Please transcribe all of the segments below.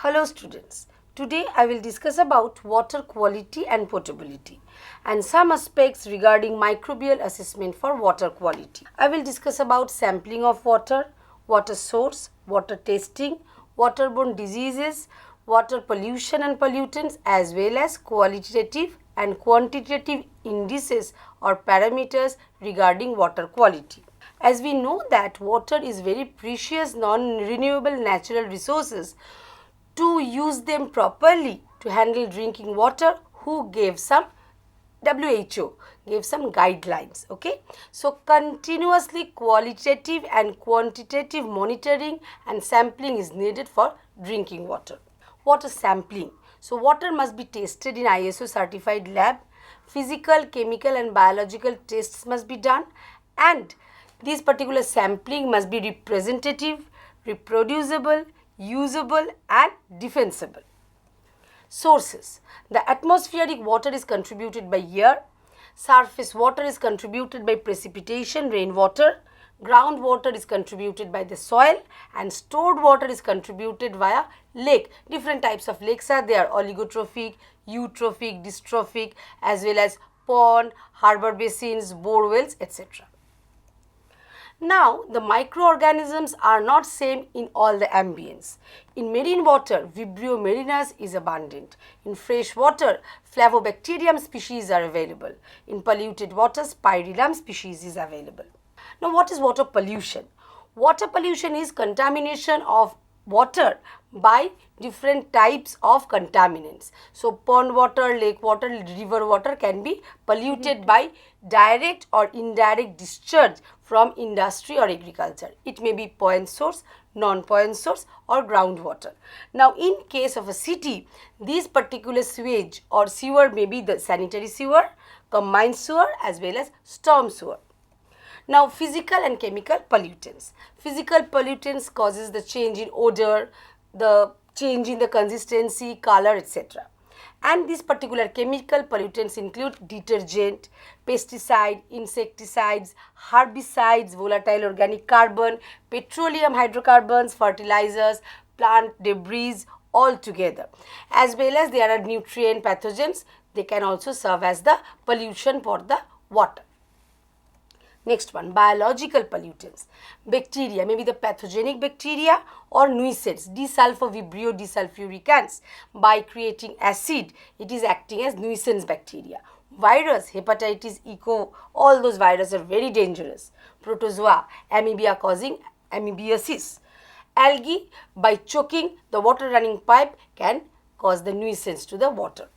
Hello students, today I will discuss about water quality and potability and some aspects regarding microbial assessment for water quality. I will discuss about sampling of water, water source, water testing, waterborne diseases, water pollution and pollutants, as well as qualitative and quantitative indices or parameters regarding water quality. As we know that water is very precious non-renewable natural resources, to use them properly to handle drinking water, WHO gave some guidelines. Okay, so continuously qualitative and quantitative monitoring and sampling is needed for drinking water. Water sampling. So water must be tested in ISO certified lab. Physical, chemical and biological tests must be done, and this particular sampling must be representative, reproducible, usable and defensible. Sources. The atmospheric water is contributed by air. Surface water is contributed by precipitation, rainwater. Groundwater is contributed by the soil, and stored water is contributed via lake. Different types of lakes are there: oligotrophic, eutrophic, dystrophic, as well as pond, harbor basins, bore wells, etc. Now, the microorganisms are not same in all the ambience. In marine water, Vibrio marinus is abundant. In fresh water, Flavobacterium species are available. In polluted water, Spirillum species is available. Now, what is water pollution? Water pollution is contamination of water by different types of contaminants. So, pond water, lake water, river water can be polluted by direct or indirect discharge from industry or agriculture. It may be point source, non-point source or groundwater. Now, in case of a city, this particular sewage or sewer may be the sanitary sewer, combined sewer as well as storm sewer. Now, physical and chemical pollutants. Physical pollutants causes the change in odor, the change in the consistency, color, etc. And these particular chemical pollutants include detergent, pesticide, insecticides, herbicides, volatile organic carbon, petroleum hydrocarbons, fertilizers, plant debris, all together. As well as there are nutrient pathogens, they can also serve as the pollution for the water. Next one, biological pollutants. Bacteria, maybe the pathogenic bacteria or nuisance, desulfovibrio desulfuricans. By creating acid, it is acting as nuisance bacteria. Virus, hepatitis, E. coli, all those viruses are very dangerous. Protozoa, amoeba causing amoebiasis. Algae, by choking the water running pipe, can cause the nuisance to the water.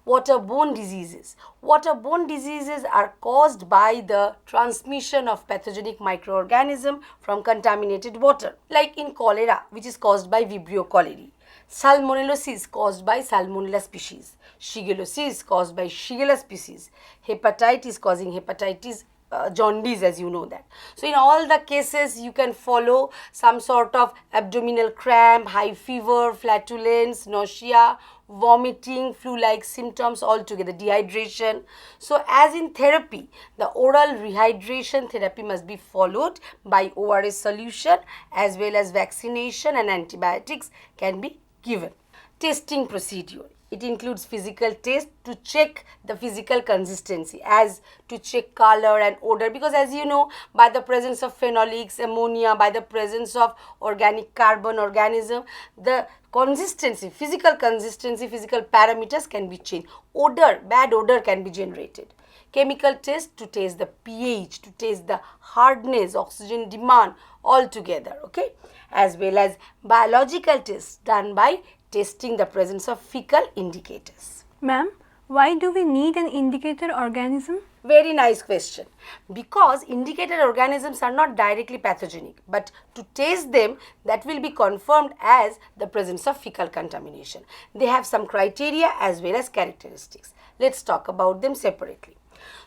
Water-borne diseases. Water-borne diseases are caused by the transmission of pathogenic microorganism from contaminated water, like in cholera, which is caused by Vibrio cholerae. Salmonellosis caused by Salmonella species. Shigellosis caused by Shigella species. Hepatitis causing hepatitis jaundice, as you know that. So, in all the cases, you can follow some sort of abdominal cramp, high fever, flatulence, nausea, vomiting, flu-like symptoms altogether, dehydration. So, as in therapy, the oral rehydration therapy must be followed by ORS solution, as well as vaccination and antibiotics can be given. Testing procedure. It includes physical test to check the physical consistency, as to check color and odor, because as you know, by the presence of phenolics, ammonia, by the presence of organic carbon organism, the consistency, physical parameters can be changed. Odor, bad odor can be generated. Chemical test to test the pH, to test the hardness, oxygen demand altogether, okay, as well as biological tests done by testing the presence of fecal indicators. Ma'am, why do we need an indicator organism? Very nice question. Because indicator organisms are not directly pathogenic, but to test them, that will be confirmed as the presence of fecal contamination. They have some criteria as well as characteristics. Let's talk about them separately.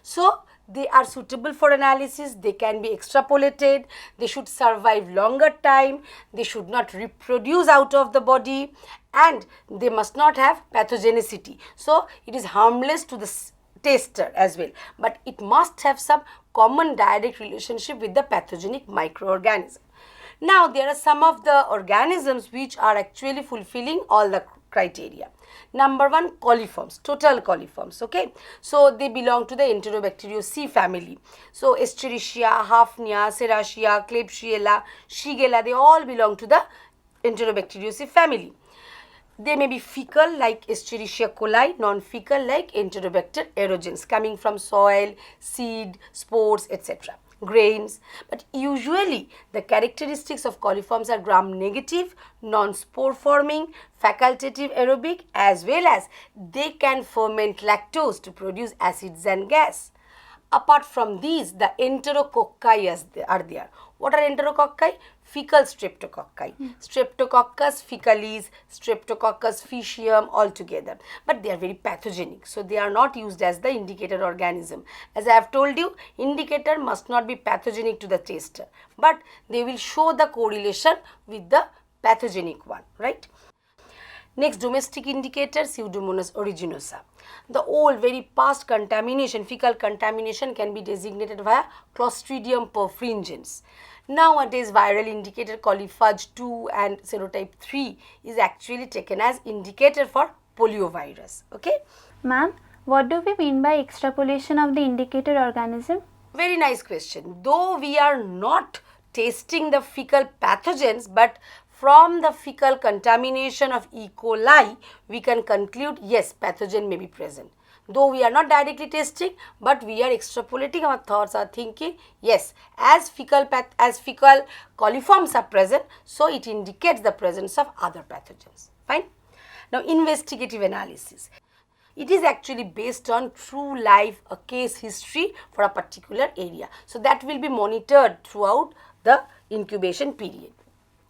So, they are suitable for analysis, they can be extrapolated, they should survive longer time, they should not reproduce out of the body, and they must not have pathogenicity. So, it is harmless to the tester as well, but it must have some common direct relationship with the pathogenic microorganism. Now there are some of the organisms which are actually fulfilling all the criteria. Number 1, coliforms, total coliforms, okay. So they belong to the Enterobacteriaceae family. So Escherichia, Hafnia, Serratia, Klebsiella, Shigella, they all belong to the Enterobacteriaceae family. They may be fecal like Escherichia coli, non-fecal like Enterobacter aerogens coming from soil, seed, spores, etc. grains. But usually the characteristics of coliforms are gram-negative, non-spore forming, facultative aerobic, as well as they can ferment lactose to produce acids and gas. Apart from these, the enterococci are there. What are enterococci? Fecal streptococci. Streptococcus fecalis, Streptococcus faecium all together. But they are very pathogenic. So they are not used as the indicator organism. As I have told you, indicator must not be pathogenic to the taster. But they will show the correlation with the pathogenic one, right? Next, domestic indicator, Pseudomonas aeruginosa. The old, very past contamination, fecal contamination can be designated via Clostridium perfringens. Nowadays, viral indicator Coliphage 2 and serotype 3 is actually taken as indicator for poliovirus. Okay? Ma'am, what do we mean by extrapolation of the indicator organism? Very nice question. Though we are not testing the fecal pathogens, but from the fecal contamination of E. coli, we can conclude yes, pathogen may be present. Though we are not directly testing, but we are extrapolating our thoughts, our thinking, yes, as fecal coliforms are present, so it indicates the presence of other pathogens. Fine. Now, investigative analysis. It is actually based on true life, a case history for a particular area. So, that will be monitored throughout the incubation period.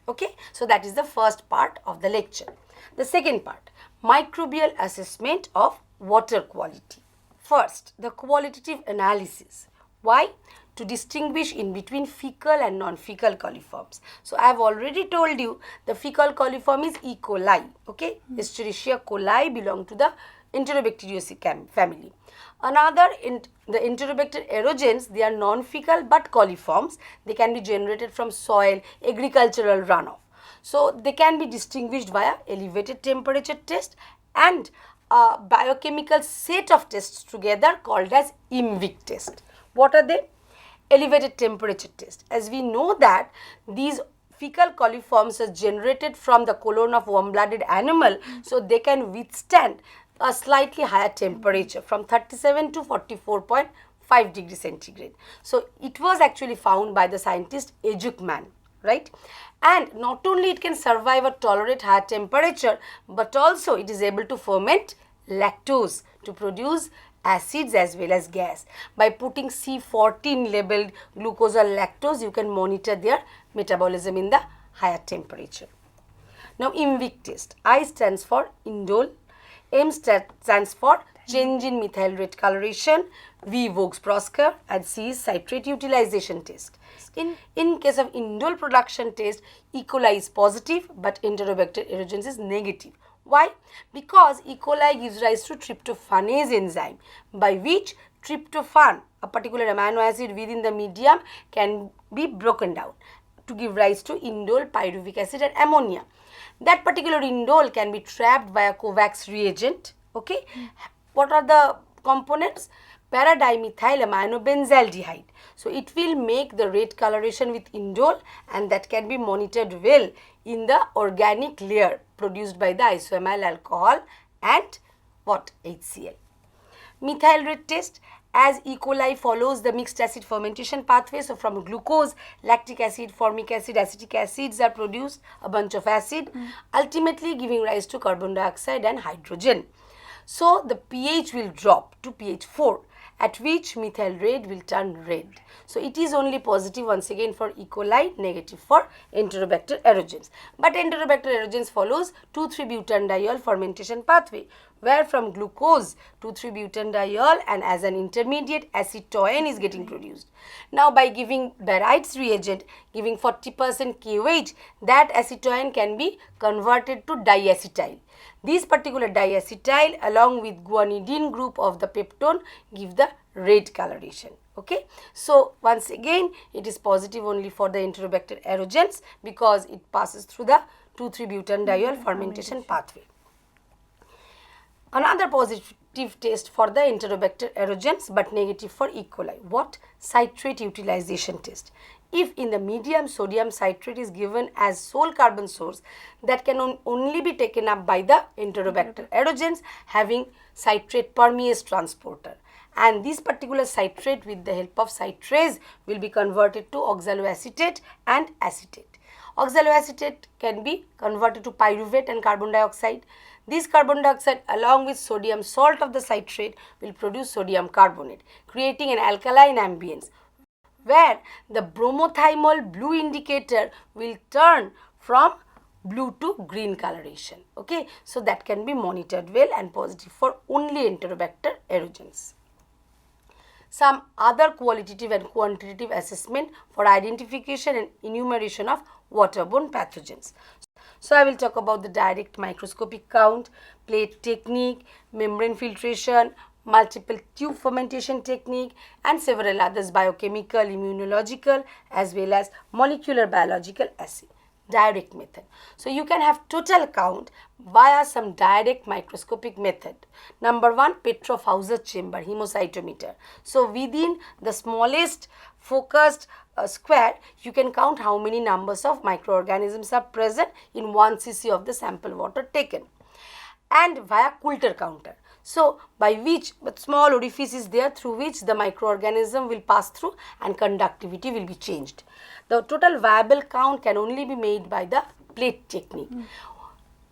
Okay, so that is the first part of the lecture. The second part, microbial assessment of water quality. First, the qualitative analysis. Why? To distinguish in between fecal and non-fecal coliforms. So, I have already told you the fecal coliform is E. coli. Okay, Escherichia coli belong to the Enterobacteriaceae family. Another, the Enterobacter aerogens, they are non-fecal but coliforms. They can be generated from soil, agricultural runoff. So, they can be distinguished via elevated temperature test and a biochemical set of tests together called as IMViC test. What are they? Elevated temperature test. As we know that these fecal coliforms are generated from the colon of warm-blooded animal, so they can withstand a slightly higher temperature from 37 to 44.5 degrees centigrade. So, it was actually found by the scientist Ejuckman, right? And not only it can survive or tolerate higher temperature, but also it is able to ferment lactose to produce acids as well as gas. By putting C14 labeled glucose or lactose, you can monitor their metabolism in the higher temperature. Now, IMViC test. I stands for indole, M stands for change in methyl rate coloration, V Voges-Prosker, and C is citrate utilization test. In case of indole production test, E. coli is positive but Enterobacter aerogens is negative. Why? Because E. coli gives rise to tryptophanase enzyme, by which tryptophan, a particular amino acid within the medium, can be broken down to give rise to indole, pyruvic acid and ammonia. That particular indole can be trapped by a Kovacs reagent. Okay. What are the components? Para-dimethyl aminobenzaldehyde. So, it will make the red coloration with indole, and that can be monitored well in the organic layer produced by the isoamyl alcohol and what? HCl. Methyl rate test. As E. coli follows the mixed acid fermentation pathway, so from glucose, lactic acid, formic acid, acetic acids are produced, a bunch of acid, ultimately giving rise to carbon dioxide and hydrogen. So, the pH will drop to pH 4, at which methyl red will turn red. So, it is only positive once again for E. coli, negative for Enterobacter aerogens. But Enterobacter aerogens follows 2,3-butanediol fermentation pathway, where from glucose 2,3-butanediol and as an intermediate acetoin is getting produced. Now, by giving Barrett's reagent, giving 40% KOH, that acetoin can be converted to diacetyl. This particular diacetyl along with guanidine group of the peptone give the red coloration. Okay, so once again it is positive only for the Enterobacter aerogens because it passes through the 2,3-butanediol fermentation pathway. Another positive test for the Enterobacter aerogens but negative for E. coli. What? Citrate utilization test. If in the medium sodium citrate is given as sole carbon source, that can only be taken up by the Enterobacter aerogens having citrate permease transporter, and this particular citrate with the help of citrase will be converted to oxaloacetate and acetate. Oxaloacetate can be converted to pyruvate and carbon dioxide. This carbon dioxide along with sodium salt of the citrate will produce sodium carbonate, creating an alkaline ambience where the bromothymol blue indicator will turn from blue to green coloration. Okay, so that can be monitored well and positive for only Enterobacter aerogens. Some other qualitative and quantitative assessment for identification and enumeration of waterborne pathogens. So I will talk about the direct microscopic count, plate technique, membrane filtration, multiple tube fermentation technique, and several others, biochemical, immunological, as well as molecular biological assay. Direct method. So you can have total count via some direct microscopic method. Number one, Petroff-Hauser chamber, hemocytometer. So within the smallest focused square, you can count how many numbers of microorganisms are present in 1 cc of the sample water taken. And via Coulter counter. So by which small orifice is there through which the microorganism will pass through and conductivity will be changed. The total viable count can only be made by the plate technique.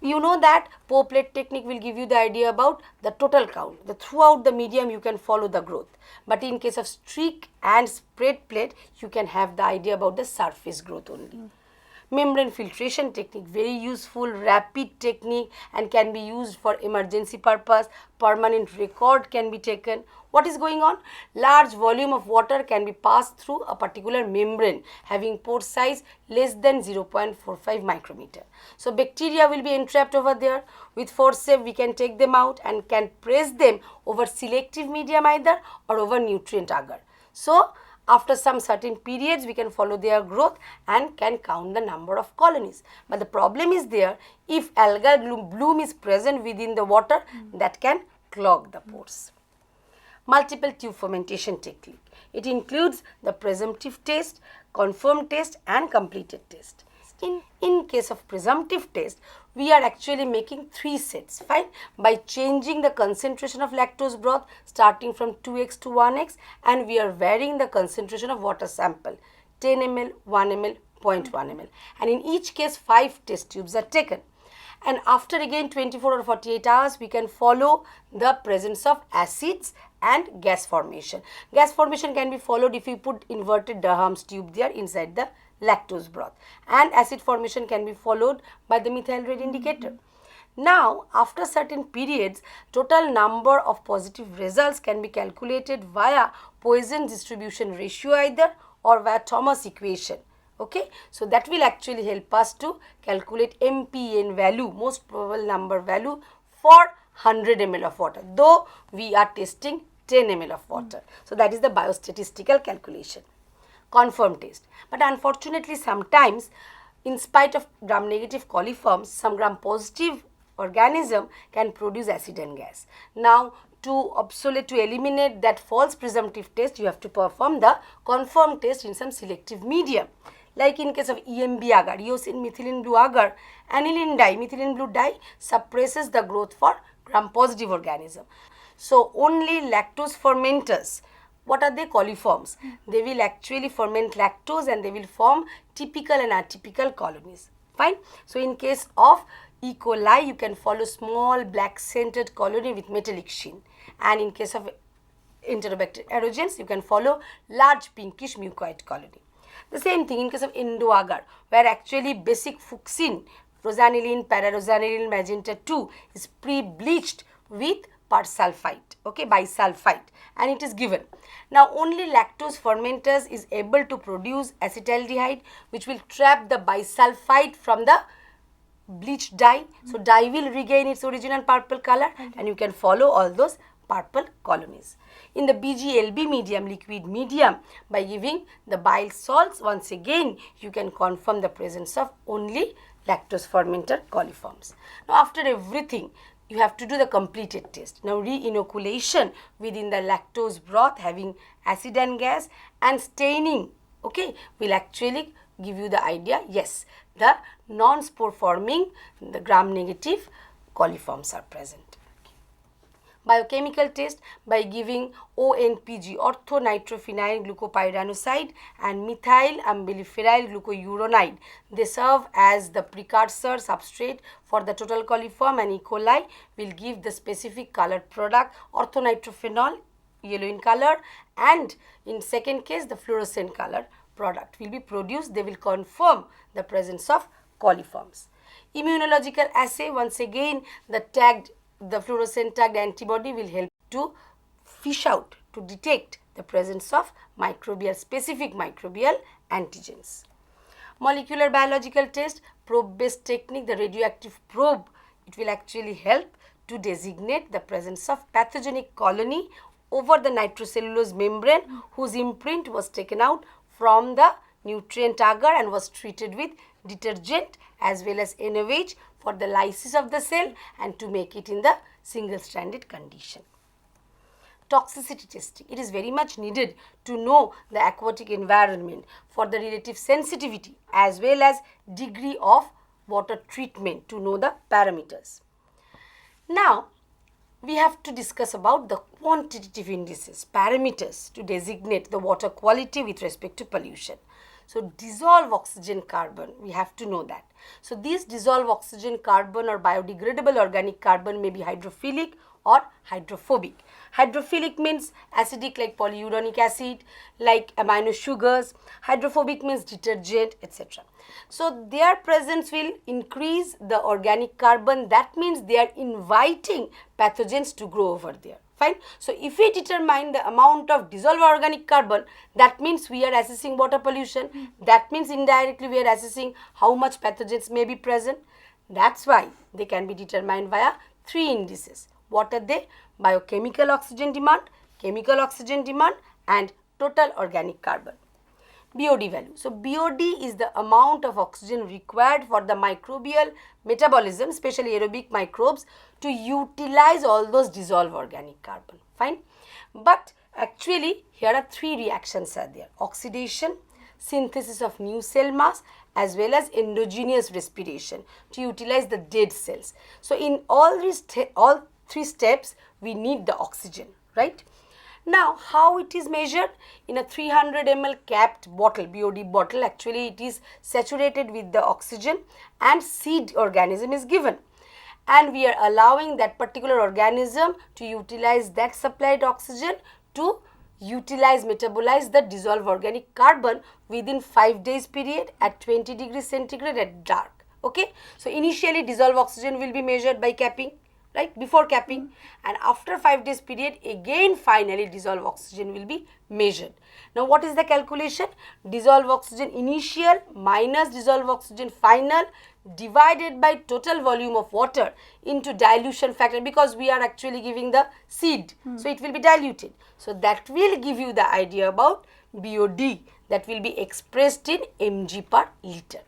You know that pour plate technique will give you the idea about the total count. Throughout the medium you can follow the growth. But in case of streak and spread plate, you can have the idea about the surface growth only. Membrane filtration technique, very useful, rapid technique and can be used for emergency purpose. Permanent record can be taken. What is going on? Large volume of water can be passed through a particular membrane having pore size less than 0.45 micrometer. So bacteria will be entrapped over there. With forceps we can take them out and can press them over selective medium either or over nutrient agar. So after some certain periods we can follow their growth and can count the number of colonies. But the problem is there, if algal bloom is present within the water, that can clog the pores. Multiple tube fermentation technique. It includes the presumptive test, confirmed test and completed test. In case of presumptive test, we are actually making 3 sets, fine, by changing the concentration of lactose broth starting from 2x to 1x, and we are varying the concentration of water sample 10 ml, 1 ml, 0.1 ml, and in each case 5 test tubes are taken. And after again 24 or 48 hours we can follow the presence of acids and gas formation. Gas formation can be followed if you put inverted Durham's tube there inside the lactose broth, and acid formation can be followed by the methyl red indicator. Now after certain periods, total number of positive results can be calculated via Poisson distribution ratio either or via Thomas equation. Okay, so that will actually help us to calculate MPN value, most probable number value, for 100 ml of water, though we are testing 10 ml of water. So that is the biostatistical calculation. Confirmed test. But unfortunately sometimes in spite of gram negative coliforms, some gram positive organism can produce acid and gas. Now to eliminate that false presumptive test, you have to perform the confirmed test in some selective medium. Like in case of EMB agar, eosin methylene blue agar, aniline dye, methylene blue dye suppresses the growth for gram positive organism. So only lactose fermenters, what are they? Coliforms. They will actually ferment lactose and they will form typical and atypical colonies. Fine. So in case of E. coli, you can follow small black centered colony with metallic sheen, and in case of Enterobacter aerogens, you can follow large pinkish mucoid colony. The same thing in case of endo agar, where actually basic fuchsin, rosanilin, pararosanilin, magenta 2 is pre-bleached with persulfite, okay, bisulfite, and it is given. Now only lactose fermenters is able to produce acetaldehyde, which will trap the bisulfite from the bleached dye. So dye will regain its original purple color and you can follow all those purple colonies. In the BGLB medium, liquid medium, by giving the bile salts, once again you can confirm the presence of only lactose fermenter coliforms. Now after everything, you have to do the completed test. Now re-inoculation within the lactose broth having acid and gas and staining, okay, will actually give you the idea, yes, the non-spore forming, the gram-negative coliforms are present. Biochemical test by giving ONPG, orthonitrophenyl glucopyranoside, and methyl amblyphenyl glucouronide. They serve as the precursor substrate for the total coliform, and E. coli will give the specific colored product orthonitrophenol, yellow in color, and in second case the fluorescent color product will be produced. They will confirm the presence of coliforms. Immunological assay, once again the fluorescent tagged antibody will help to fish out, to detect the presence of specific microbial antigens. Molecular biological test, probe based technique, the radioactive probe, it will actually help to designate the presence of pathogenic colony over the nitrocellulose membrane whose imprint was taken out from the nutrient agar and was treated with detergent as well as NaOH for the lysis of the cell and to make it in the single stranded condition. Toxicity testing, it is very much needed to know the aquatic environment for the relative sensitivity as well as degree of water treatment to know the parameters. Now we have to discuss about the quantitative indices, parameters to designate the water quality with respect to pollution. So dissolved oxygen carbon, we have to know that. So these dissolved oxygen carbon or biodegradable organic carbon may be hydrophilic or hydrophobic. Hydrophilic means acidic like polyuronic acid, like amino sugars. Hydrophobic means detergent, etc. So their presence will increase the organic carbon. That means they are inviting pathogens to grow over there. Fine. So if we determine the amount of dissolved organic carbon, that means we are assessing water pollution. That means indirectly we are assessing how much pathogens may be present. That's why they can be determined via 3 indices. What are they? Biochemical oxygen demand, chemical oxygen demand, and total organic carbon. BOD value. So BOD is the amount of oxygen required for the microbial metabolism, especially aerobic microbes, to utilize all those dissolved organic carbon. Fine. But actually here are 3 reactions are there: oxidation, synthesis of new cell mass, as well as endogenous respiration to utilize the dead cells. So in all 3 steps we need the oxygen, right? Now how it is measured? In a 300 ml capped bottle, BOD bottle, actually it is saturated with the oxygen and seed organism is given, and we are allowing that particular organism to utilize that supplied oxygen to metabolize the dissolved organic carbon within 5 days period at 20 degrees centigrade at dark. Okay. So initially dissolved oxygen will be measured by capping, right, before capping, and after 5 days period again finally dissolved oxygen will be measured. Now what is the calculation? Dissolved oxygen initial minus dissolved oxygen final divided by total volume of water into dilution factor, because we are actually giving the seed, so it will be diluted. So that will give you the idea about BOD, that will be expressed in mg per liter.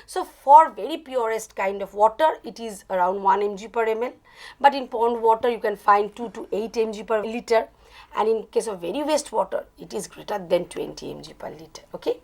So for very purest kind of water it is around 1 mg per ml, but in pond water you can find 2 to 8 mg per liter, and in case of very waste water it is greater than 20 mg per liter. Okay.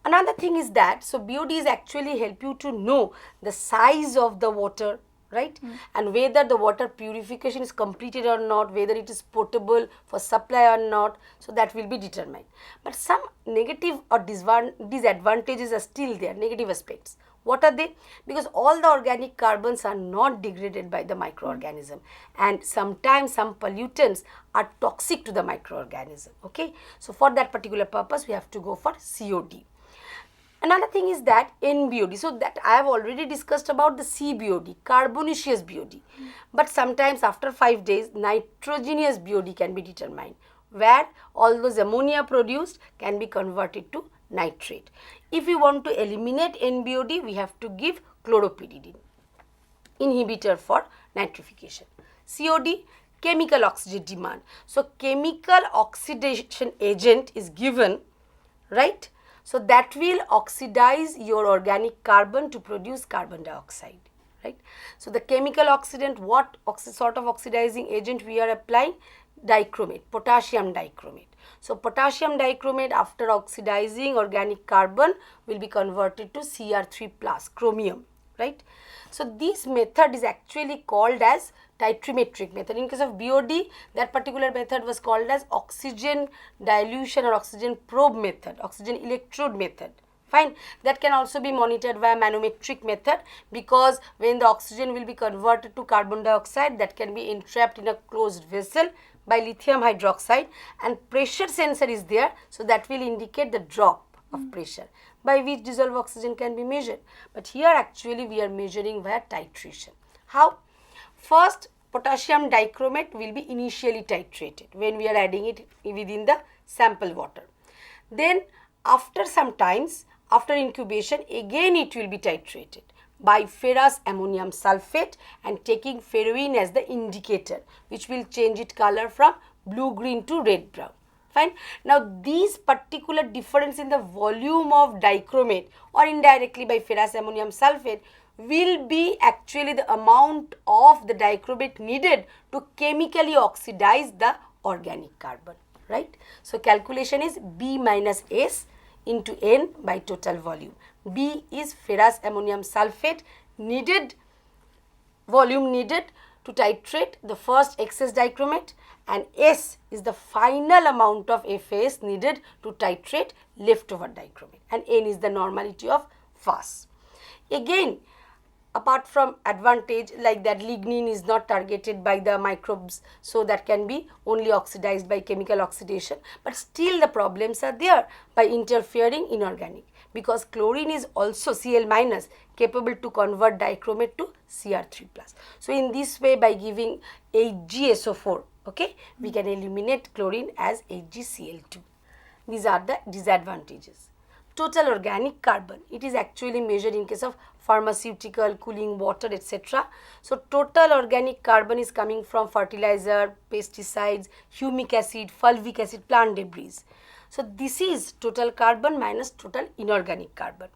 Another thing is that, so BOD is actually help you to know the size of the water, right, and whether the water purification is completed or not, whether it is potable for supply or not, so that will be determined. But some negative or disadvantages are still there, negative aspects. What are they? Because all the organic carbons are not degraded by the microorganism, and sometimes some pollutants are toxic to the microorganism. Okay, so for that particular purpose we have to go for COD. Another thing is that NBOD, so that I have already discussed about the CBOD, carbonaceous BOD, but sometimes after 5 days nitrogenous BOD can be determined, where all those ammonia produced can be converted to nitrate. If we want to eliminate NBOD, we have to give chloropyridine, inhibitor for nitrification. COD, chemical oxygen demand. So chemical oxidation agent is given, right? So that will oxidize your organic carbon to produce carbon dioxide, right? So the chemical oxidant, what sort of oxidizing agent we are applying? Dichromate, potassium dichromate. So potassium dichromate, after oxidizing organic carbon, will be converted to Cr3 plus chromium, right? So this method is actually called as titrimetric method. In case of BOD, that particular method was called as oxygen dilution or oxygen probe method, oxygen electrode method. Fine. That can also be monitored via manometric method, because when the oxygen will be converted to carbon dioxide, that can be entrapped in a closed vessel by lithium hydroxide, and pressure sensor is there, so that will indicate the drop of pressure by which dissolved oxygen can be measured. But here actually we are measuring via titration. How? First, potassium dichromate will be initially titrated when we are adding it within the sample water. Then after some times, after incubation, again it will be titrated by ferrous ammonium sulfate and taking ferroin as the indicator, which will change its color from blue-green to red-brown. Fine. Now these particular difference in the volume of dichromate or indirectly by ferrous ammonium sulfate will be actually the amount of the dichromate needed to chemically oxidize the organic carbon, right? So calculation is B minus S into N by total volume. B is ferrous ammonium sulfate needed, volume needed to titrate the first excess dichromate, and S is the final amount of FAS needed to titrate leftover dichromate, and N is the normality of FAS. Again, apart from advantage like that lignin is not targeted by the microbes, so that can be only oxidized by chemical oxidation, but still the problems are there by interfering inorganic, because chlorine is also Cl minus capable to convert dichromate to Cr3 plus. So in this way, by giving HgSO4, okay, we can eliminate chlorine as HgCl2. These are the disadvantages. Total organic carbon, it is actually measured in case of pharmaceutical, cooling water, etc. So total organic carbon is coming from fertilizer, pesticides, humic acid, fulvic acid, plant debris. So this is total carbon minus total inorganic carbon.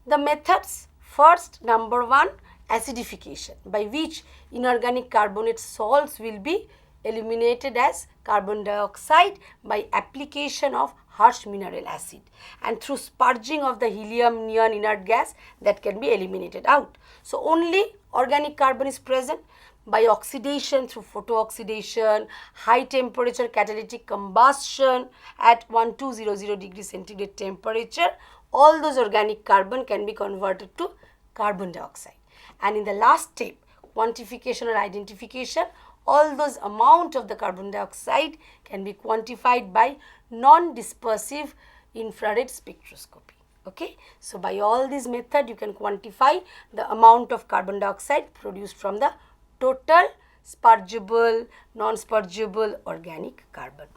The methods: first, number one, acidification, by which inorganic carbonate salts will be eliminated as carbon dioxide by application of harsh mineral acid, and through spurging of the helium neon inert gas, that can be eliminated out. So only organic carbon is present. By oxidation through photooxidation, high temperature catalytic combustion at 1200 degrees centigrade temperature, all those organic carbon can be converted to carbon dioxide. And in the last step, quantification or identification, all those amount of the carbon dioxide can be quantified by non-dispersive infrared spectroscopy. Okay, so by all these methods you can quantify the amount of carbon dioxide produced from the total spurgeable, non-spurgeable organic carbon.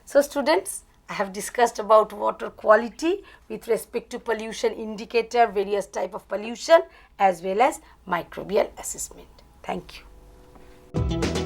So students, I have discussed about water quality with respect to pollution indicator, various type of pollution, as well as microbial assessment. Thank you.